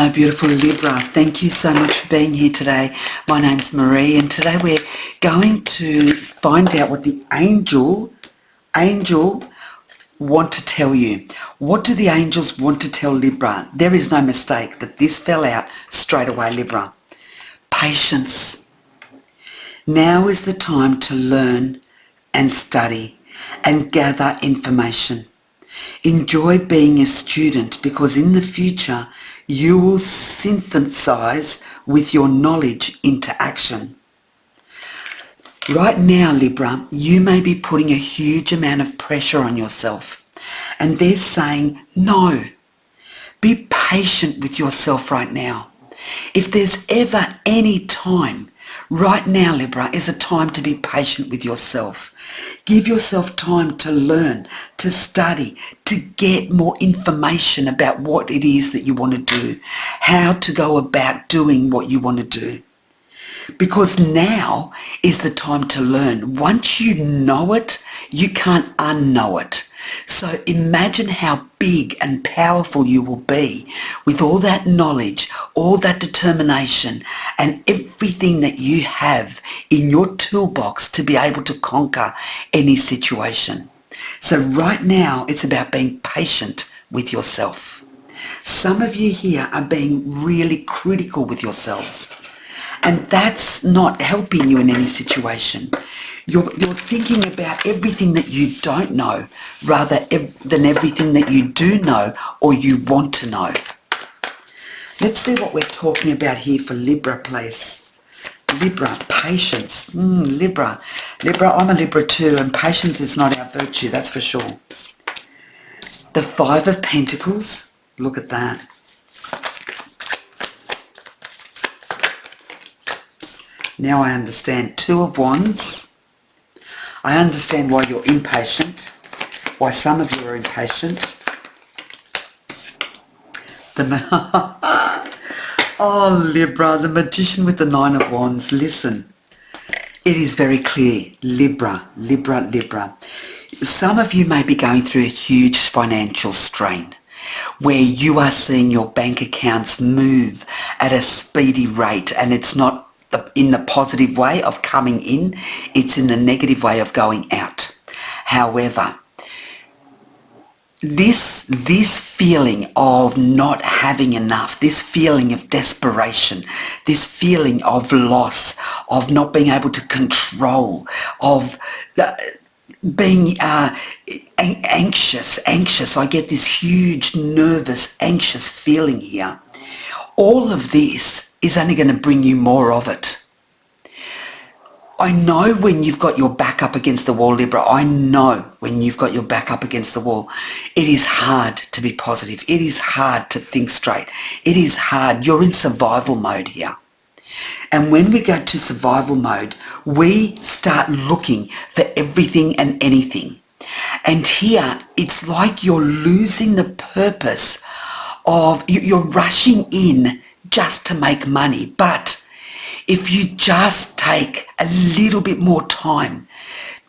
Hello beautiful Libra, thank you so much for being here today. My name's Marie and today we're going to find out what the angel want to tell you. What do the angels want to tell Libra? There is no mistake that this fell out straight away, Libra. Patience. Now is the time to learn and study and gather information. Enjoy being a student because in the future you will synthesize with your knowledge into action. Right now, Libra, you may be putting a huge amount of pressure on yourself and they're saying no. Be patient with yourself right now. If there's ever any time, right now, Libra, is a time to be patient with yourself. Give yourself time to learn, to study, to get more information about what it is that you want to do, how to go about doing what you want to do. Because now is the time to learn. Once you know it, you can't unknow it. So imagine how big and powerful you will be with all that knowledge, all that determination and everything that you have in your toolbox to be able to conquer any situation. So right now it's about being patient with yourself. Some of you here are being really critical with yourselves. And that's not helping you in any situation. You're thinking about everything that you don't know rather than everything that you do know or you want to know. Let's see what we're talking about here for Libra, please. Libra, patience. Libra, I'm a Libra too, and patience is not our virtue, that's for sure. The Five of Pentacles, look at that. Now I understand. Two of Wands. I understand why you're impatient, why some of you are impatient. Oh, Libra, the Magician with the Nine of Wands. Listen, it is very clear. Libra. Some of you may be going through a huge financial strain where you are seeing your bank accounts move at a speedy rate, and it's not in the positive way of coming in, it's in the negative way of going out. However, this feeling of not having enough, this feeling of desperation, this feeling of loss, of not being able to control, of being anxious. I get this huge, nervous, anxious feeling here. All of this is only going to bring you more of it. I know when you've got your back up against the wall, Libra, I know when you've got your back up against the wall, it is hard to be positive. It is hard to think straight. It is hard. You're in survival mode here. And when we go to survival mode, we start looking for everything and anything. And here, it's like you're losing the purpose of, you're rushing in just to make money. But if you just take a little bit more time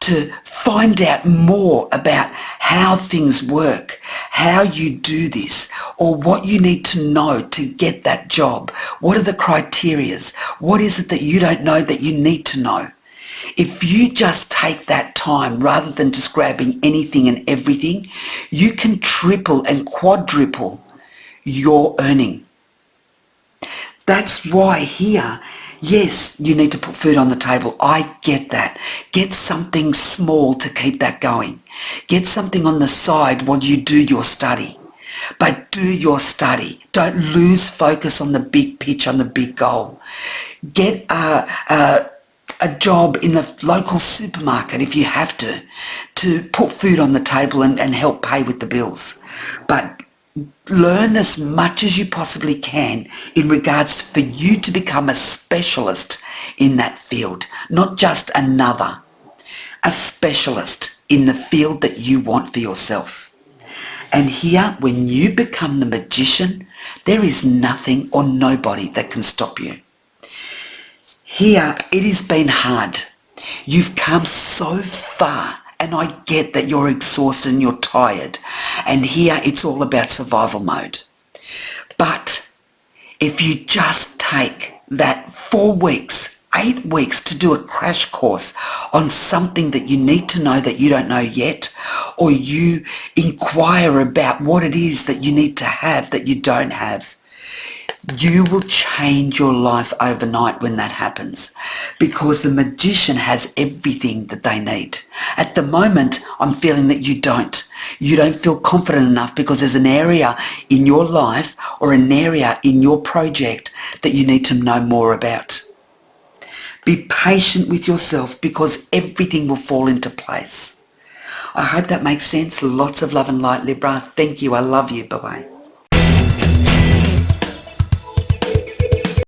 to find out more about how things work, how you do this, or what you need to know to get that job, what are the criterias, what is it that you don't know that you need to know? If you just take that time rather than just grabbing anything and everything, you can triple and quadruple your earning. That's why here, yes, you need to put food on the table. I get that. Get something small to keep that going. Get something on the side while you do your study. But do your study. Don't lose focus on the big pitch, on the big goal. Get a job in the local supermarket if you have to put food on the table and help pay with the bills. But learn as much as you possibly can in regards for you to become a specialist in that field, not just another, a specialist in the field that you want for yourself. And here, when you become the magician, there is nothing or nobody that can stop you. Here, it has been hard. You've come so far. And I get that you're exhausted and you're tired. And here it's all about survival mode. But If you just take that 4 weeks, 8 weeks to do a crash course on something that you need to know that you don't know yet, or you inquire about what it is that you need to have that you don't have, you will change your life overnight when that happens, because the magician has everything that they need. At the moment, I'm feeling that you don't. You don't feel confident enough because there's an area in your life or an area in your project that you need to know more about. Be patient with yourself because everything will fall into place. I hope that makes sense. Lots of love and light, Libra. Thank you. I love you. Bye-bye.